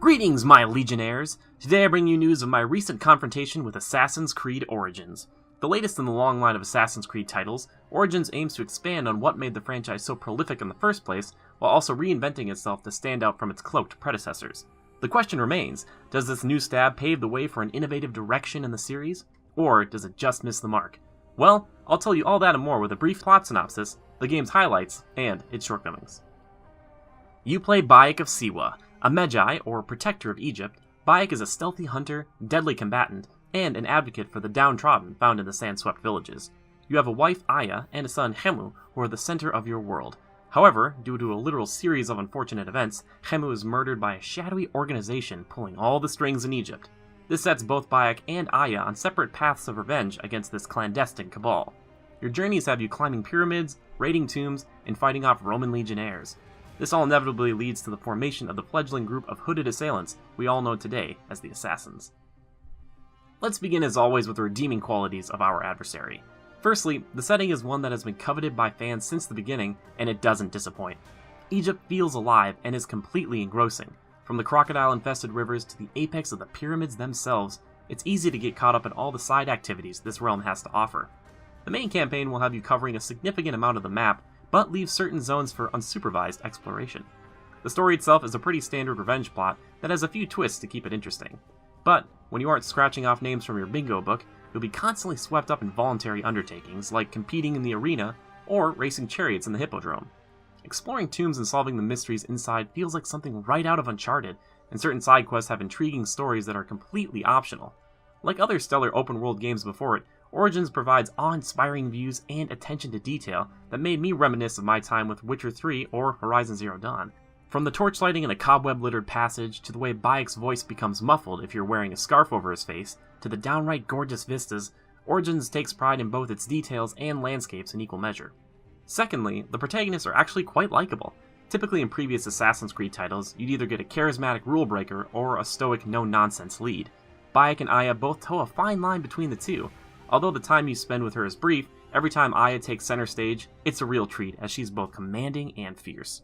Greetings, my Legionnaires! Today I bring you news of my recent confrontation with Assassin's Creed Origins. The latest in the long line of Assassin's Creed titles, Origins aims to expand on what made the franchise so prolific in the first place, while also reinventing itself to stand out from its cloaked predecessors. The question remains, does this new stab pave the way for an innovative direction in the series? Or does it just miss the mark? Well, I'll tell you all that and more with a brief plot synopsis, the game's highlights, and its shortcomings. You play Bayek of Siwa, a Magi, or protector of Egypt. Bayek is a stealthy hunter, deadly combatant, and an advocate for the downtrodden found in the sand-swept villages. You have a wife, Aya, and a son, Hemu, who are the center of your world. However, due to a literal series of unfortunate events, Hemu is murdered by a shadowy organization pulling all the strings in Egypt. This sets both Bayek and Aya on separate paths of revenge against this clandestine cabal. Your journeys have you climbing pyramids, raiding tombs, and fighting off Roman legionnaires. This all inevitably leads to the formation of the fledgling group of hooded assailants we all know today as the Assassins. Let's begin as always with the redeeming qualities of our adversary. Firstly, the setting is one that has been coveted by fans since the beginning, and it doesn't disappoint. Egypt feels alive and is completely engrossing. From the crocodile-infested rivers to the apex of the pyramids themselves, it's easy to get caught up in all the side activities this realm has to offer. The main campaign will have you covering a significant amount of the map, but leaves certain zones for unsupervised exploration. The story itself is a pretty standard revenge plot that has a few twists to keep it interesting. But when you aren't scratching off names from your bingo book, you'll be constantly swept up in voluntary undertakings like competing in the arena or racing chariots in the hippodrome. Exploring tombs and solving the mysteries inside feels like something right out of Uncharted, and certain side quests have intriguing stories that are completely optional. Like other stellar open-world games before it, Origins provides awe-inspiring views and attention to detail that made me reminisce of my time with Witcher 3 or Horizon Zero Dawn. From the torchlighting in a cobweb-littered passage, to the way Bayek's voice becomes muffled if you're wearing a scarf over his face, to the downright gorgeous vistas, Origins takes pride in both its details and landscapes in equal measure. Secondly, the protagonists are actually quite likable. Typically in previous Assassin's Creed titles, you'd either get a charismatic rule-breaker or a stoic no-nonsense lead. Bayek and Aya both toe a fine line between the two. Although the time you spend with her is brief, every time Aya takes center stage, it's a real treat as she's both commanding and fierce.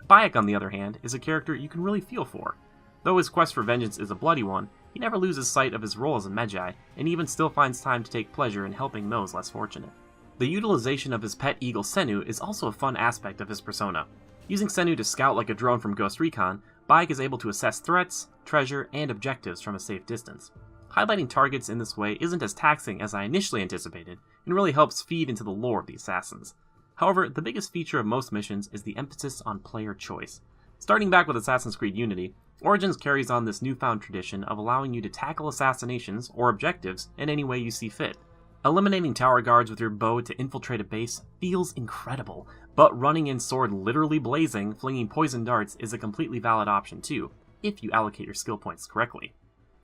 Bayek, on the other hand, is a character you can really feel for. Though his quest for vengeance is a bloody one, he never loses sight of his role as a Magi, and even still finds time to take pleasure in helping those less fortunate. The utilization of his pet eagle Senu is also a fun aspect of his persona. Using Senu to scout like a drone from Ghost Recon, Bayek is able to assess threats, treasure, and objectives from a safe distance. Highlighting targets in this way isn't as taxing as I initially anticipated, and really helps feed into the lore of the Assassins. However, the biggest feature of most missions is the emphasis on player choice. Starting back with Assassin's Creed Unity, Origins carries on this newfound tradition of allowing you to tackle assassinations or objectives in any way you see fit. Eliminating tower guards with your bow to infiltrate a base feels incredible, but running in sword literally blazing, flinging poison darts is a completely valid option too, if you allocate your skill points correctly.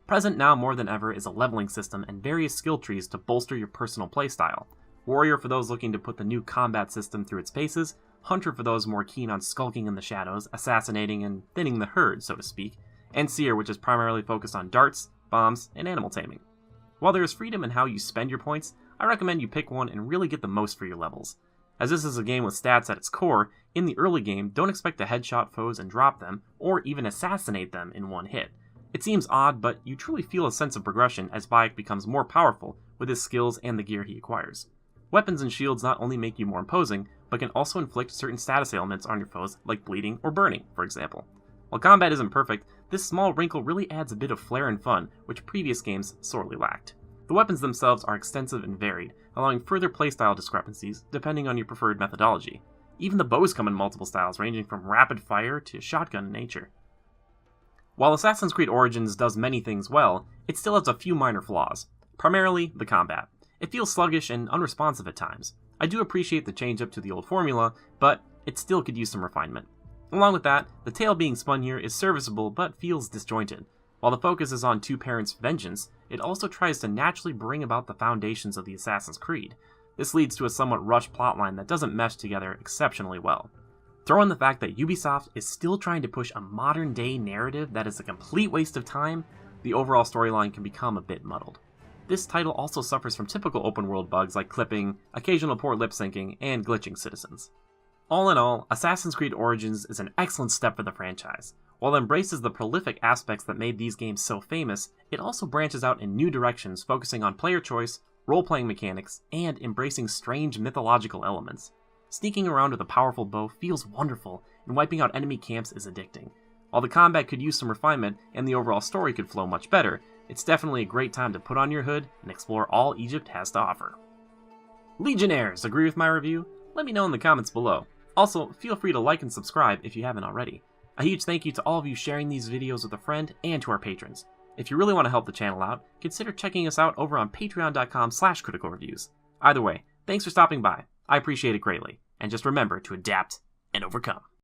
Present now more than ever is a leveling system and various skill trees to bolster your personal playstyle. Warrior for those looking to put the new combat system through its paces, Hunter for those more keen on skulking in the shadows, assassinating and thinning the herd, so to speak, and Seer, which is primarily focused on darts, bombs, and animal taming. While there is freedom in how you spend your points, I recommend you pick one and really get the most for your levels. As this is a game with stats at its core, in the early game don't expect to headshot foes and drop them, or even assassinate them in one hit. It seems odd, but you truly feel a sense of progression as Bayek becomes more powerful with his skills and the gear he acquires. Weapons and shields not only make you more imposing, but can also inflict certain status ailments on your foes like bleeding or burning, for example. While combat isn't perfect, this small wrinkle really adds a bit of flair and fun, which previous games sorely lacked. The weapons themselves are extensive and varied, allowing further playstyle discrepancies depending on your preferred methodology. Even the bows come in multiple styles, ranging from rapid fire to shotgun in nature. While Assassin's Creed Origins does many things well, it still has a few minor flaws. Primarily, the combat. It feels sluggish and unresponsive at times. I do appreciate the change up to the old formula, but it still could use some refinement. Along with that, the tale being spun here is serviceable but feels disjointed. While the focus is on two parents' vengeance, it also tries to naturally bring about the foundations of the Assassin's Creed. This leads to a somewhat rushed plotline that doesn't mesh together exceptionally well. Throw in the fact that Ubisoft is still trying to push a modern-day narrative that is a complete waste of time, the overall storyline can become a bit muddled. This title also suffers from typical open-world bugs like clipping, occasional poor lip-syncing, and glitching citizens. All in all, Assassin's Creed Origins is an excellent step for the franchise. While it embraces the prolific aspects that made these games so famous, it also branches out in new directions, focusing on player choice, role-playing mechanics, and embracing strange mythological elements. Sneaking around with a powerful bow feels wonderful, and wiping out enemy camps is addicting. While the combat could use some refinement and the overall story could flow much better, it's definitely a great time to put on your hood and explore all Egypt has to offer. Legionnaires, agree with my review? Let me know in the comments below. Also, feel free to like and subscribe if you haven't already. A huge thank you to all of you sharing these videos with a friend and to our patrons. If you really want to help the channel out, consider checking us out over on patreon.com/criticalreviews. Either way, thanks for stopping by. I appreciate it greatly. And just remember to adapt and overcome.